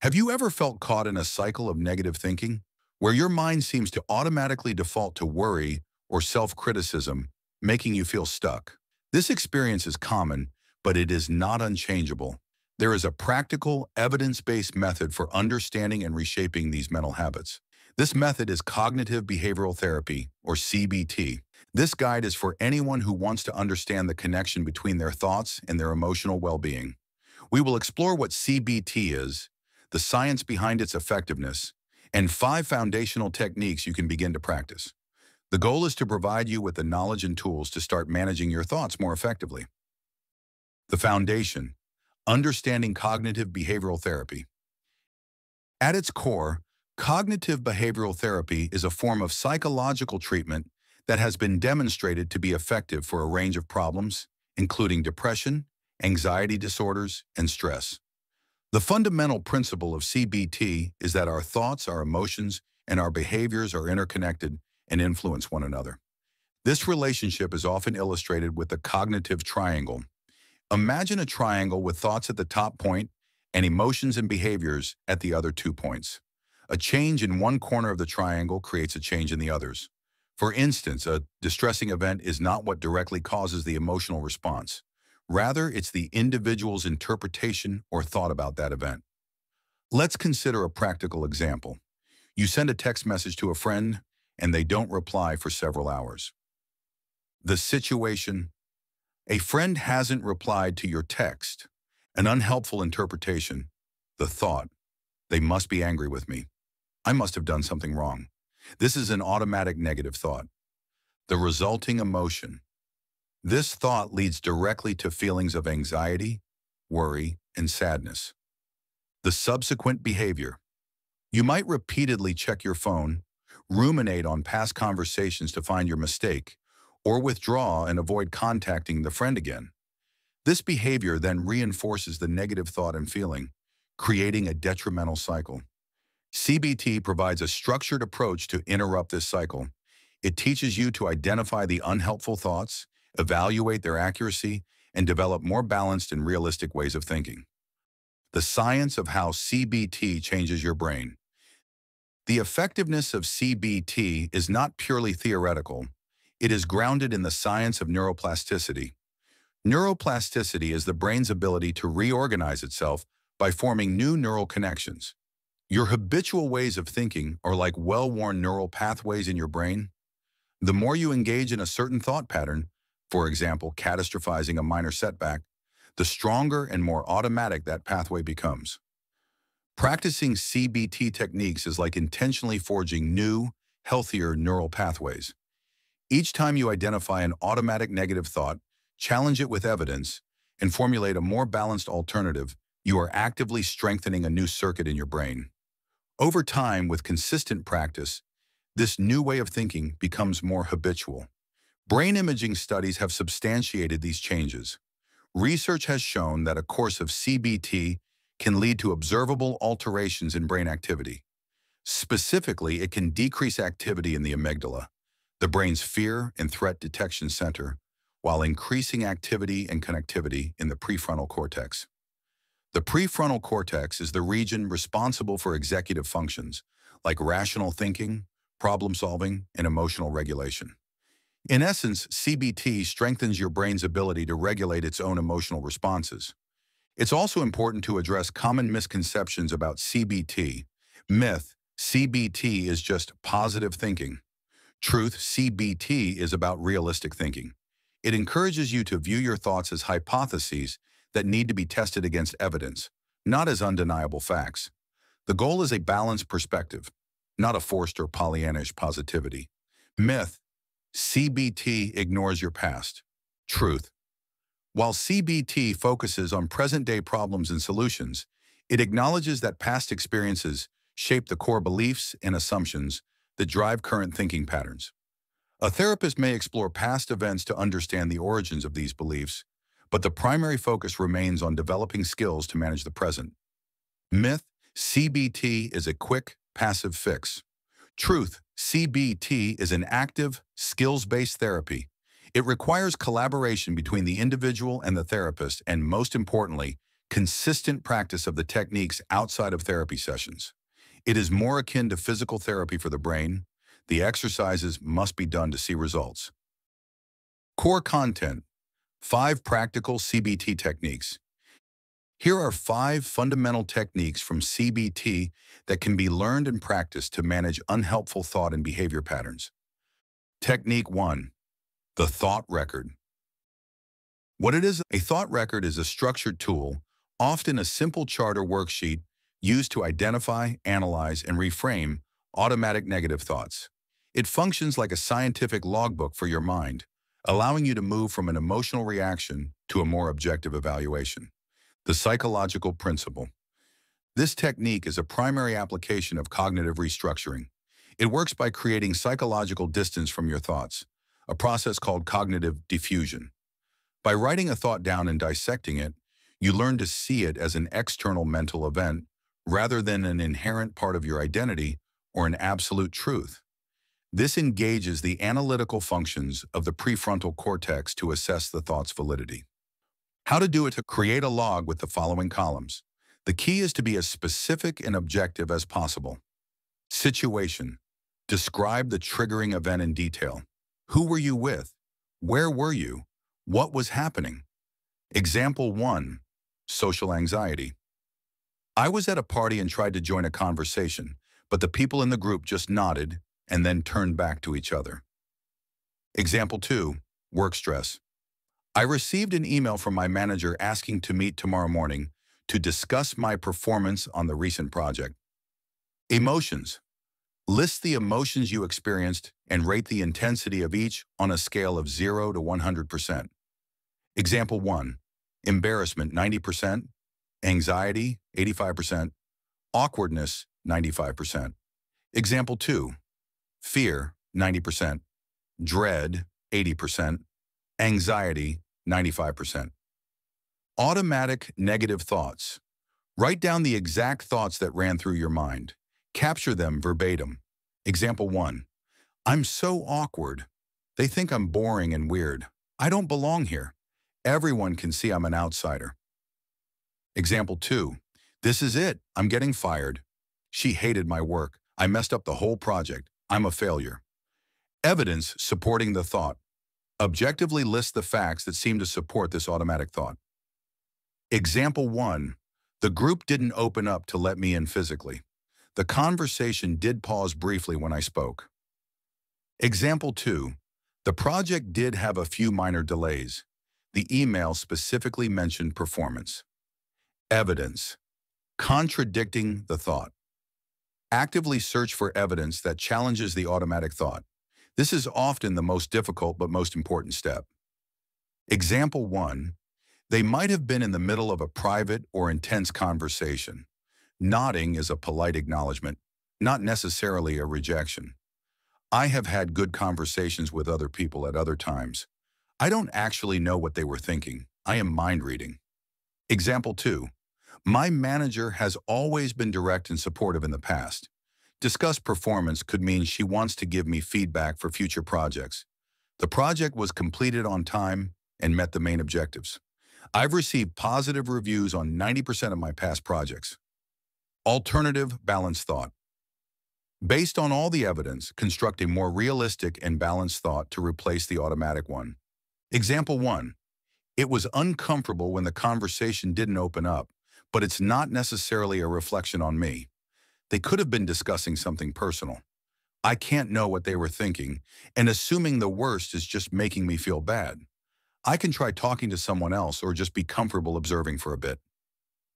Have you ever felt caught in a cycle of negative thinking, where your mind seems to automatically default to worry or self-criticism, making you feel stuck? This experience is common, but it is not unchangeable. There is a practical, evidence-based method for understanding and reshaping these mental habits. This method is cognitive behavioral therapy, or CBT. This guide is for anyone who wants to understand the connection between their thoughts and their emotional well-being. We will explore what CBT is, the science behind its effectiveness, and 5 foundational techniques you can begin to practice. The goal is to provide you with the knowledge and tools to start managing your thoughts more effectively. The foundation: understanding cognitive behavioral therapy. At its core, cognitive behavioral therapy is a form of psychological treatment that has been demonstrated to be effective for a range of problems, including depression, anxiety disorders, and stress. The fundamental principle of CBT is that our thoughts, our emotions, and our behaviors are interconnected and influence one another. This relationship is often illustrated with the cognitive triangle. Imagine a triangle with thoughts at the top point and emotions and behaviors at the other 2 points. A change in one corner of the triangle creates a change in the others. For instance, a distressing event is not what directly causes the emotional response. Rather, it's the individual's interpretation or thought about that event. Let's consider a practical example. You send a text message to a friend, and they don't reply for several hours. The situation: a friend hasn't replied to your text. An unhelpful interpretation: the thought, they must be angry with me. I must have done something wrong. This is an automatic negative thought. The resulting emotion: this thought leads directly to feelings of anxiety, worry, and sadness. The subsequent behavior: you might repeatedly check your phone, ruminate on past conversations to find your mistake, or withdraw and avoid contacting the friend again. This behavior then reinforces the negative thought and feeling, creating a detrimental cycle. CBT provides a structured approach to interrupt this cycle. It teaches you to identify the unhelpful thoughts, evaluate their accuracy, and develop more balanced and realistic ways of thinking. The science of how CBT changes your brain. The effectiveness of CBT is not purely theoretical. It is grounded in the science of neuroplasticity. Neuroplasticity is the brain's ability to reorganize itself by forming new neural connections. Your habitual ways of thinking are like well-worn neural pathways in your brain. The more you engage in a certain thought pattern, for example, catastrophizing a minor setback, the stronger and more automatic that pathway becomes. Practicing CBT techniques is like intentionally forging new, healthier neural pathways. Each time you identify an automatic negative thought, challenge it with evidence, and formulate a more balanced alternative, you are actively strengthening a new circuit in your brain. Over time, with consistent practice, this new way of thinking becomes more habitual. Brain imaging studies have substantiated these changes. Research has shown that a course of CBT can lead to observable alterations in brain activity. Specifically, it can decrease activity in the amygdala, the brain's fear and threat detection center, while increasing activity and connectivity in the prefrontal cortex. The prefrontal cortex is the region responsible for executive functions, like rational thinking, problem-solving, and emotional regulation. In essence, CBT strengthens your brain's ability to regulate its own emotional responses. It's also important to address common misconceptions about CBT. Myth: CBT is just positive thinking. Truth: CBT is about realistic thinking. It encourages you to view your thoughts as hypotheses that need to be tested against evidence, not as undeniable facts. The goal is a balanced perspective, not a forced or Pollyannish positivity. Myth: CBT ignores your past. Truth: while CBT focuses on present-day problems and solutions, it acknowledges that past experiences shape the core beliefs and assumptions that drive current thinking patterns. A therapist may explore past events to understand the origins of these beliefs, but the primary focus remains on developing skills to manage the present. Myth: CBT is a quick, passive fix. Truth: CBT is an active, skills-based therapy. It requires collaboration between the individual and the therapist, and most importantly, consistent practice of the techniques outside of therapy sessions. It is more akin to physical therapy for the brain. The exercises must be done to see results. Core content: 5 practical CBT techniques. Here are 5 fundamental techniques from CBT that can be learned and practiced to manage unhelpful thought and behavior patterns. Technique 1. The thought record. What it is, a thought record is a structured tool, often a simple chart or worksheet, used to identify, analyze, and reframe automatic negative thoughts. It functions like a scientific logbook for your mind, allowing you to move from an emotional reaction to a more objective evaluation. The psychological principle. This technique is a primary application of cognitive restructuring. It works by creating psychological distance from your thoughts, a process called cognitive diffusion. By writing a thought down and dissecting it, you learn to see it as an external mental event rather than an inherent part of your identity or an absolute truth. This engages the analytical functions of the prefrontal cortex to assess the thought's validity. How to do it: to create a log with the following columns. The key is to be as specific and objective as possible. Situation: describe the triggering event in detail. Who were you with? Where were you? What was happening? Example 1. Social anxiety. I was at a party and tried to join a conversation, but the people in the group just nodded and then turned back to each other. Example 2. Work stress. I received an email from my manager asking to meet tomorrow morning to discuss my performance on the recent project. Emotions. List the emotions you experienced and rate the intensity of each on a scale of 0 to 100%. Example 1. Embarrassment, 90%. Anxiety, 85%. Awkwardness, 95%. Example 2. Fear, 90%. Dread, 80%. Anxiety, 95%. Automatic negative thoughts. Write down the exact thoughts that ran through your mind. Capture them verbatim. Example 1. I'm so awkward. They think I'm boring and weird. I don't belong here. Everyone can see I'm an outsider. Example 2. This is it. I'm getting fired. She hated my work. I messed up the whole project. I'm a failure. Evidence supporting the thought. Objectively list the facts that seem to support this automatic thought. Example 1. The group didn't open up to let me in physically. The conversation did pause briefly when I spoke. Example 2. The project did have a few minor delays. The email specifically mentioned performance. Evidence. Contradicting the thought. Actively search for evidence that challenges the automatic thought. This is often the most difficult but most important step. Example 1. They might have been in the middle of a private or intense conversation. Nodding is a polite acknowledgement, not necessarily a rejection. I have had good conversations with other people at other times. I don't actually know what they were thinking. I am mind reading. Example 2. My manager has always been direct and supportive in the past. Discuss performance could mean she wants to give me feedback for future projects. The project was completed on time and met the main objectives. I've received positive reviews on 90% of my past projects. Alternative balanced thought. Based on all the evidence, construct a more realistic and balanced thought to replace the automatic one. Example 1. It was uncomfortable when the conversation didn't open up, but it's not necessarily a reflection on me. They could have been discussing something personal. I can't know what they were thinking, and assuming the worst is just making me feel bad. I can try talking to someone else or just be comfortable observing for a bit.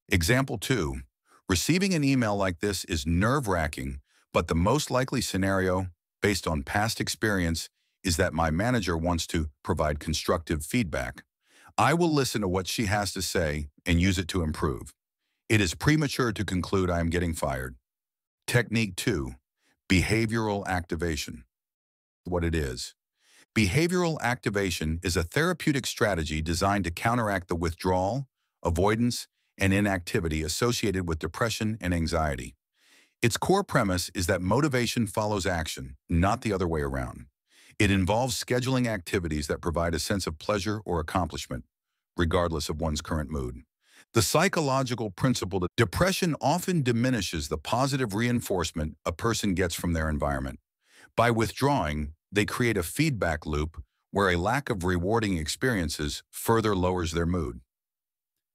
Example 2. Receiving an email like this is nerve-wracking, but the most likely scenario, based on past experience, is that my manager wants to provide constructive feedback. I will listen to what she has to say and use it to improve. It is premature to conclude I am getting fired. Technique 2. Behavioral activation. What it is. Behavioral activation is a therapeutic strategy designed to counteract the withdrawal, avoidance, and inactivity associated with depression and anxiety. Its core premise is that motivation follows action, not the other way around. It involves scheduling activities that provide a sense of pleasure or accomplishment, regardless of one's current mood. The psychological principle that depression often diminishes the positive reinforcement a person gets from their environment. By withdrawing, they create a feedback loop where a lack of rewarding experiences further lowers their mood.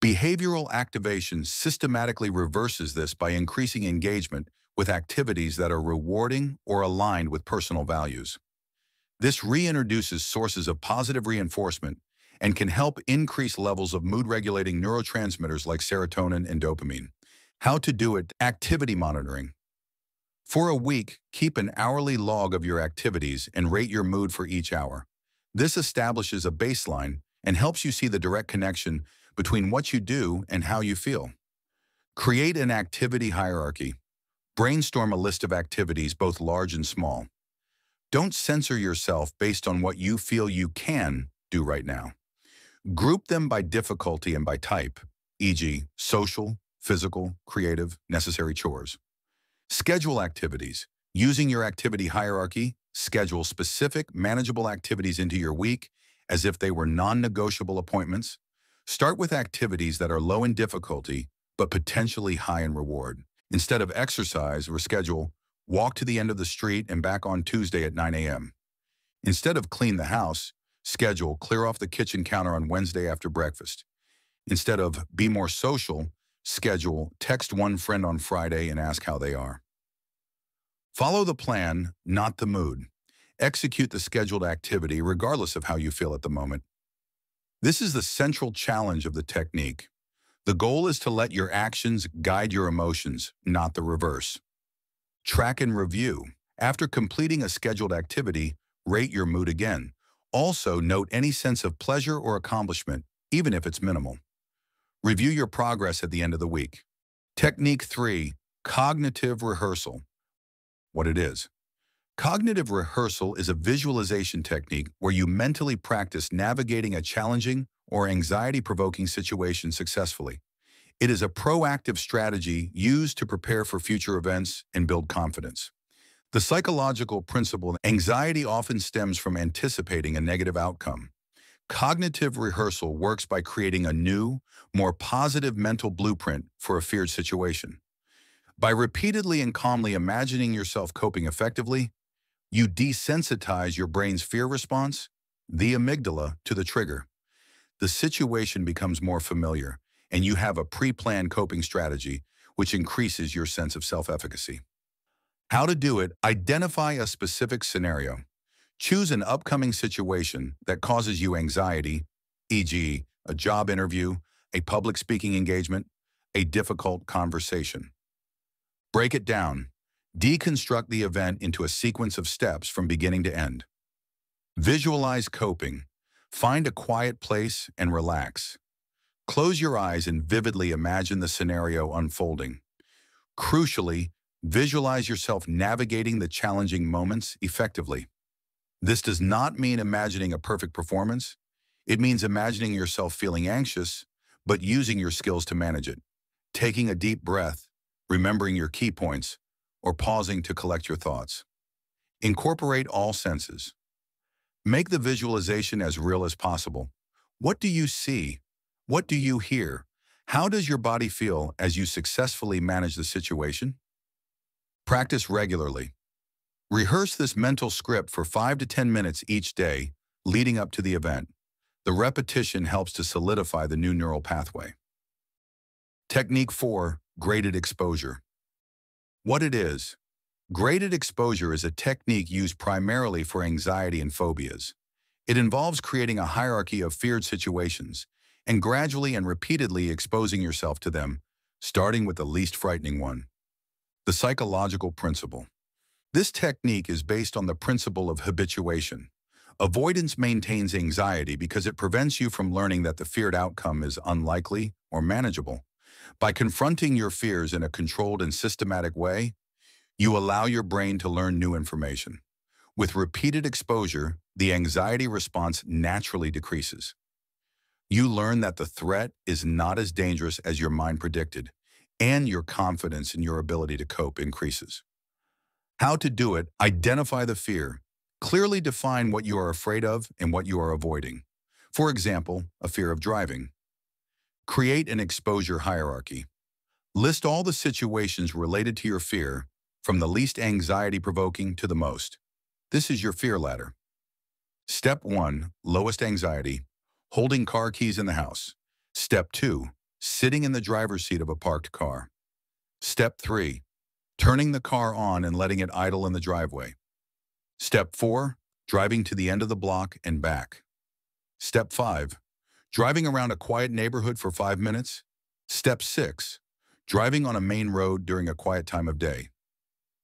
Behavioral activation systematically reverses this by increasing engagement with activities that are rewarding or aligned with personal values. This reintroduces sources of positive reinforcement and can help increase levels of mood-regulating neurotransmitters like serotonin and dopamine. How to do it: activity monitoring. For a week, keep an hourly log of your activities and rate your mood for each hour. This establishes a baseline and helps you see the direct connection between what you do and how you feel. Create an activity hierarchy. Brainstorm a list of activities, both large and small. Don't censor yourself based on what you feel you can do right now. Group them by difficulty and by type, e.g., social, physical, creative, necessary chores. Schedule activities. Using your activity hierarchy, schedule specific, manageable activities into your week as if they were non-negotiable appointments. Start with activities that are low in difficulty but potentially high in reward. Instead of exercise or schedule, walk to the end of the street and back on Tuesday at 9 a.m. Instead of clean the house, schedule clear off the kitchen counter on Wednesday after breakfast. Instead of be more social, schedule text one friend on Friday and ask how they are. Follow the plan, not the mood. Execute the scheduled activity regardless of how you feel at the moment. This is the central challenge of the technique. The goal is to let your actions guide your emotions, not the reverse. Track and review. After completing a scheduled activity, rate your mood again. Also, note any sense of pleasure or accomplishment, even if it's minimal. Review your progress at the end of the week. Technique 3, cognitive rehearsal. What it is. Cognitive rehearsal is a visualization technique where you mentally practice navigating a challenging or anxiety-provoking situation successfully. It is a proactive strategy used to prepare for future events and build confidence. The psychological principle: anxiety often stems from anticipating a negative outcome. Cognitive rehearsal works by creating a new, more positive mental blueprint for a feared situation. By repeatedly and calmly imagining yourself coping effectively, you desensitize your brain's fear response, the amygdala, to the trigger. The situation becomes more familiar, and you have a pre-planned coping strategy, which increases your sense of self-efficacy. How to do it: identify a specific scenario. Choose an upcoming situation that causes you anxiety, e.g., a job interview, a public speaking engagement, a difficult conversation. Break it down. Deconstruct the event into a sequence of steps from beginning to end. Visualize coping. Find a quiet place and relax. Close your eyes and vividly imagine the scenario unfolding. Crucially, visualize yourself navigating the challenging moments effectively. This does not mean imagining a perfect performance. It means imagining yourself feeling anxious, but using your skills to manage it. Taking a deep breath, remembering your key points, or pausing to collect your thoughts. Incorporate all senses. Make the visualization as real as possible. What do you see? What do you hear? How does your body feel as you successfully manage the situation? Practice regularly. Rehearse this mental script for 5 to 10 minutes each day, leading up to the event. The repetition helps to solidify the new neural pathway. Technique 4, graded exposure. What it is. Graded exposure is a technique used primarily for anxiety and phobias. It involves creating a hierarchy of feared situations and gradually and repeatedly exposing yourself to them, starting with the least frightening one. The psychological principle. This technique is based on the principle of habituation. Avoidance maintains anxiety because it prevents you from learning that the feared outcome is unlikely or manageable. By confronting your fears in a controlled and systematic way, you allow your brain to learn new information. With repeated exposure, the anxiety response naturally decreases. You learn that the threat is not as dangerous as your mind predicted, and your confidence in your ability to cope increases. How to do it: identify the fear. Clearly define what you are afraid of and what you are avoiding. For example, a fear of driving. Create an exposure hierarchy. List all the situations related to your fear, from the least anxiety-provoking to the most. This is your fear ladder. Step 1, lowest anxiety, holding car keys in the house. Step 2, sitting in the driver's seat of a parked car. Step 3, turning the car on and letting it idle in the driveway. Step 4, driving to the end of the block and back. Step 5, driving around a quiet neighborhood for 5 minutes. Step 6, driving on a main road during a quiet time of day.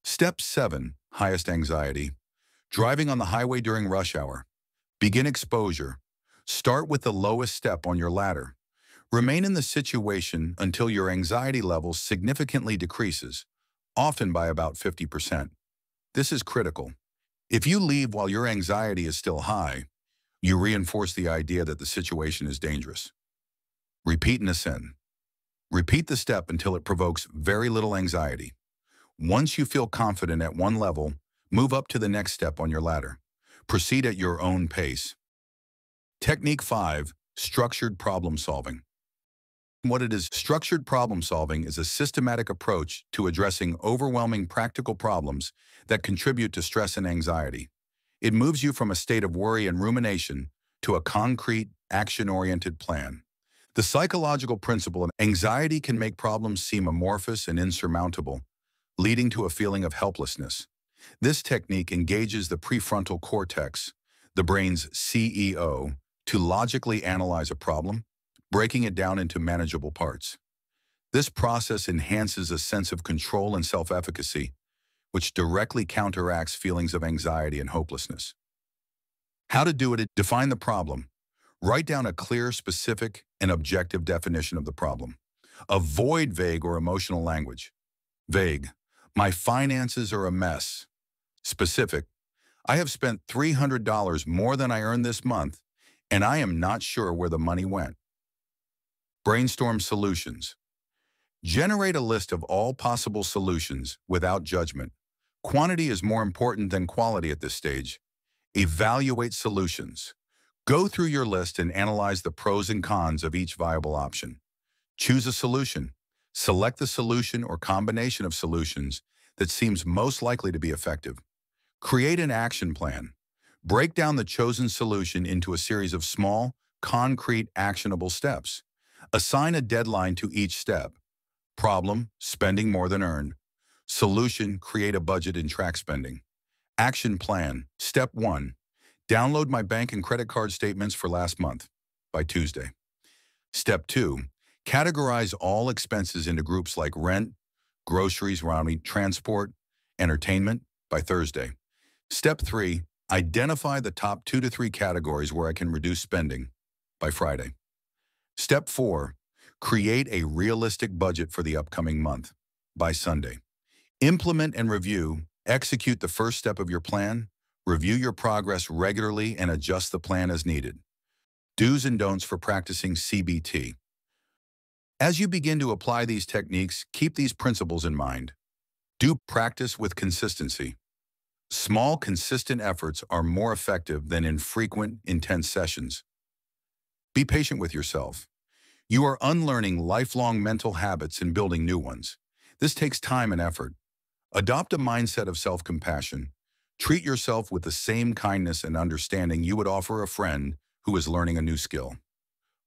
Step 7, highest anxiety, driving on the highway during rush hour. Begin exposure. Start with the lowest step on your ladder. Remain in the situation until your anxiety level significantly decreases, often by about 50%. This is critical. If you leave while your anxiety is still high, you reinforce the idea that the situation is dangerous. Repeat and ascend. Repeat the step until it provokes very little anxiety. Once you feel confident at one level, move up to the next step on your ladder. Proceed at your own pace. Technique 5, structured problem solving. What it is, structured problem solving is a systematic approach to addressing overwhelming practical problems that contribute to stress and anxiety. It moves you from a state of worry and rumination to a concrete, action-oriented plan. The psychological principle of anxiety can make problems seem amorphous and insurmountable, leading to a feeling of helplessness. This technique engages the prefrontal cortex, the brain's CEO, to logically analyze a problem, breaking it down into manageable parts. This process enhances a sense of control and self-efficacy, which directly counteracts feelings of anxiety and hopelessness. How to do it? Define the problem. Write down a clear, specific, and objective definition of the problem. Avoid vague or emotional language. Vague: my finances are a mess. Specific: I have spent $300 more than I earned this month, and I am not sure where the money went. Brainstorm solutions. Generate a list of all possible solutions without judgment. Quantity is more important than quality at this stage. Evaluate solutions. Go through your list and analyze the pros and cons of each viable option. Choose a solution. Select the solution or combination of solutions that seems most likely to be effective. Create an action plan. Break down the chosen solution into a series of small, concrete, actionable steps. Assign a deadline to each step. Problem: spending more than earned. Solution: create a budget and track spending. Action plan. Step 1. Download my bank and credit card statements for last month by Tuesday. Step 2. Categorize all expenses into groups like rent, groceries, transport, entertainment by Thursday. Step 3. Identify the top 2 to 3 categories where I can reduce spending by Friday. Step 4. Create a realistic budget for the upcoming month by Sunday. Implement and review. Execute the first step of your plan. Review your progress regularly and adjust the plan as needed. Do's and don'ts for practicing CBT. As you begin to apply these techniques, keep these principles in mind. Do practice with consistency. Small, consistent efforts are more effective than infrequent, intense sessions. Be patient with yourself. You are unlearning lifelong mental habits and building new ones. This takes time and effort. Adopt a mindset of self-compassion. Treat yourself with the same kindness and understanding you would offer a friend who is learning a new skill.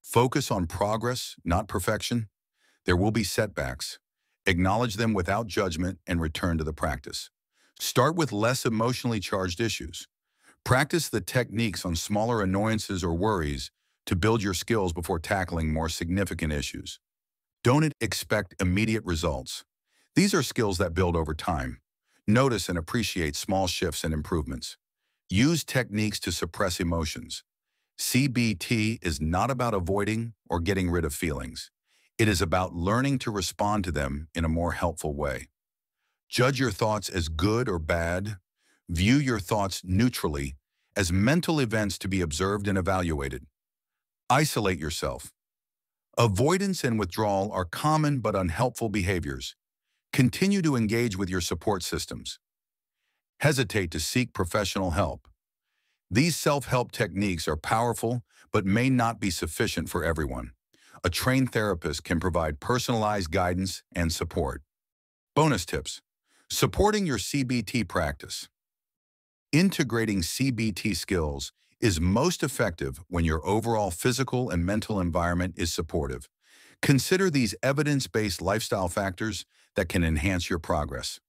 Focus on progress, not perfection. There will be setbacks. Acknowledge them without judgment and return to the practice. Start with less emotionally charged issues. Practice the techniques on smaller annoyances or worries to build your skills before tackling more significant issues. Don't expect immediate results. These are skills that build over time. Notice and appreciate small shifts and improvements. Use techniques to suppress emotions. CBT is not about avoiding or getting rid of feelings. It is about learning to respond to them in a more helpful way. Judge your thoughts as good or bad. View your thoughts neutrally, as mental events to be observed and evaluated. Isolate yourself. Avoidance and withdrawal are common but unhelpful behaviors. Continue to engage with your support systems. Hesitate to seek professional help. These self-help techniques are powerful but may not be sufficient for everyone. A trained therapist can provide personalized guidance and support. Bonus tips. Supporting your CBT practice. Integrating CBT skills is most effective when your overall physical and mental environment is supportive. Consider these evidence-based lifestyle factors that can enhance your progress.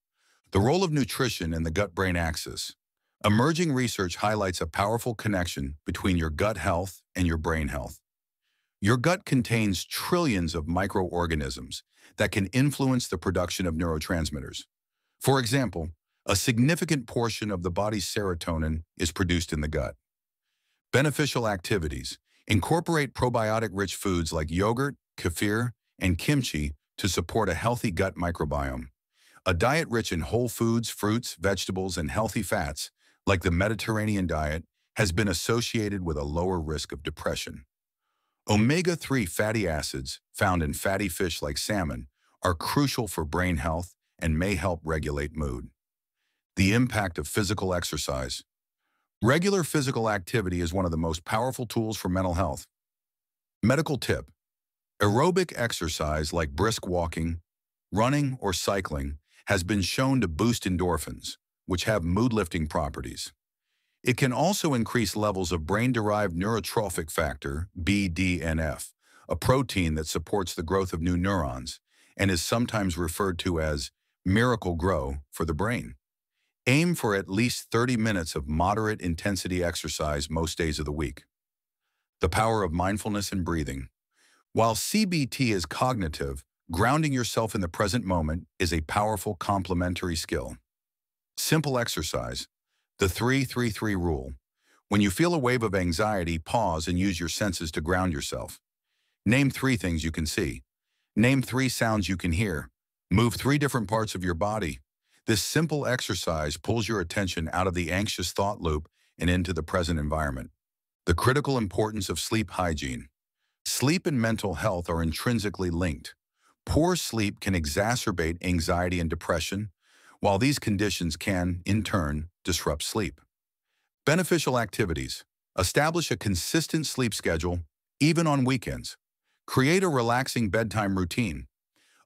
The role of nutrition in the gut-brain axis. Emerging research highlights a powerful connection between your gut health and your brain health. Your gut contains trillions of microorganisms that can influence the production of neurotransmitters. For example, a significant portion of the body's serotonin is produced in the gut. Beneficial activities. Incorporate probiotic-rich foods like yogurt, kefir, and kimchi to support a healthy gut microbiome. A diet rich in whole foods, fruits, vegetables, and healthy fats, like the Mediterranean diet, has been associated with a lower risk of depression. Omega-3 fatty acids, found in fatty fish like salmon, are crucial for brain health and may help regulate mood. The impact of physical exercise. Regular physical activity is one of the most powerful tools for mental health. Medical tip. Aerobic exercise like brisk walking, running, or cycling has been shown to boost endorphins, which have mood-lifting properties. It can also increase levels of brain-derived neurotrophic factor, BDNF, a protein that supports the growth of new neurons and is sometimes referred to as miracle grow for the brain. Aim for at least 30 minutes of moderate intensity exercise most days of the week. The power of mindfulness and breathing. While CBT is cognitive, grounding yourself in the present moment is a powerful complementary skill. Simple exercise. The 3-3-3 rule. When you feel a wave of anxiety, pause and use your senses to ground yourself. Name 3 things you can see. Name 3 sounds you can hear. Move 3 different parts of your body. This simple exercise pulls your attention out of the anxious thought loop and into the present environment. The critical importance of sleep hygiene. Sleep and mental health are intrinsically linked. Poor sleep can exacerbate anxiety and depression, while these conditions can, in turn, disrupt sleep. Beneficial activities. Establish a consistent sleep schedule, even on weekends. Create a relaxing bedtime routine.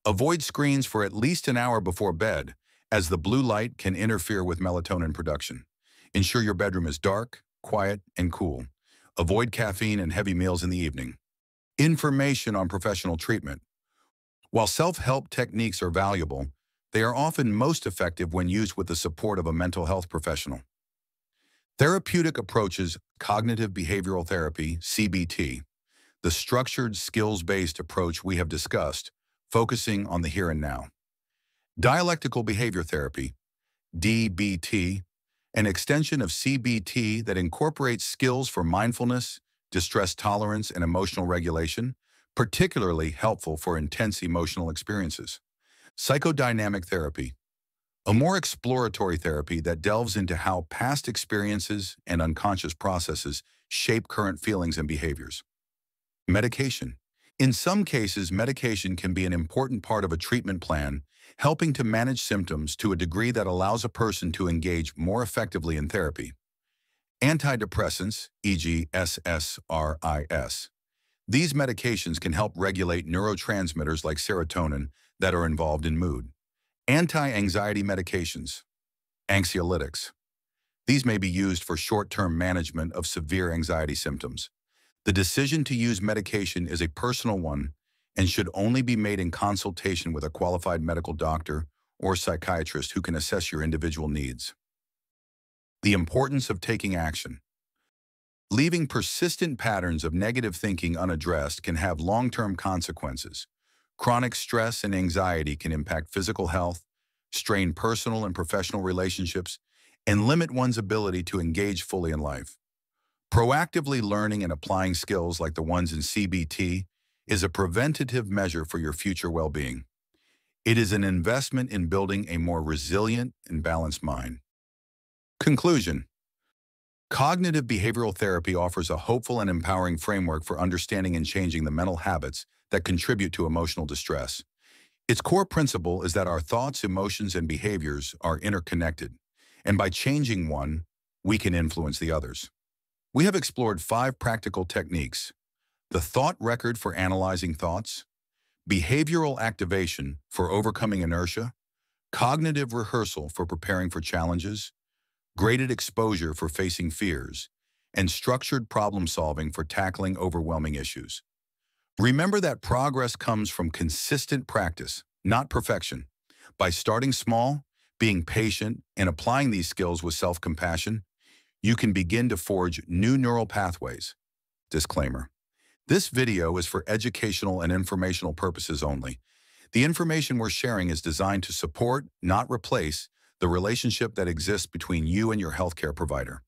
Avoid screens for at least an hour before bed, as the blue light can interfere with melatonin production. Ensure your bedroom is dark, quiet, and cool. Avoid caffeine and heavy meals in the evening. Information on professional treatment. While self-help techniques are valuable, they are often most effective when used with the support of a mental health professional. Therapeutic approaches, cognitive behavioral therapy, CBT, the structured, skills-based approach we have discussed, focusing on the here and now. Dialectical behavior therapy, DBT, an extension of CBT that incorporates skills for mindfulness, distress tolerance, and emotional regulation, particularly helpful for intense emotional experiences. Psychodynamic therapy, a more exploratory therapy that delves into how past experiences and unconscious processes shape current feelings and behaviors. Medication. In some cases, medication can be an important part of a treatment plan, helping to manage symptoms to a degree that allows a person to engage more effectively in therapy. Antidepressants, e.g. SSRIs. These medications can help regulate neurotransmitters like serotonin that are involved in mood. Anti-anxiety medications, anxiolytics. These may be used for short-term management of severe anxiety symptoms. The decision to use medication is a personal one and should only be made in consultation with a qualified medical doctor or psychiatrist who can assess your individual needs. The importance of taking action. Leaving persistent patterns of negative thinking unaddressed can have long-term consequences. Chronic stress and anxiety can impact physical health, strain personal and professional relationships, and limit one's ability to engage fully in life. Proactively learning and applying skills like the ones in CBT is a preventative measure for your future well-being. It is an investment in building a more resilient and balanced mind. Conclusion. Cognitive behavioral therapy offers a hopeful and empowering framework for understanding and changing the mental habits that contribute to emotional distress. Its core principle is that our thoughts, emotions, and behaviors are interconnected, and by changing one, we can influence the others. We have explored 5 practical techniques: the thought record for analyzing thoughts, behavioral activation for overcoming inertia, cognitive rehearsal for preparing for challenges, graded exposure for facing fears, and structured problem solving for tackling overwhelming issues. Remember that progress comes from consistent practice, not perfection. By starting small, being patient, and applying these skills with self-compassion, you can begin to forge new neural pathways. Disclaimer: this video is for educational and informational purposes only. The information we're sharing is designed to support, not replace, the relationship that exists between you and your healthcare provider.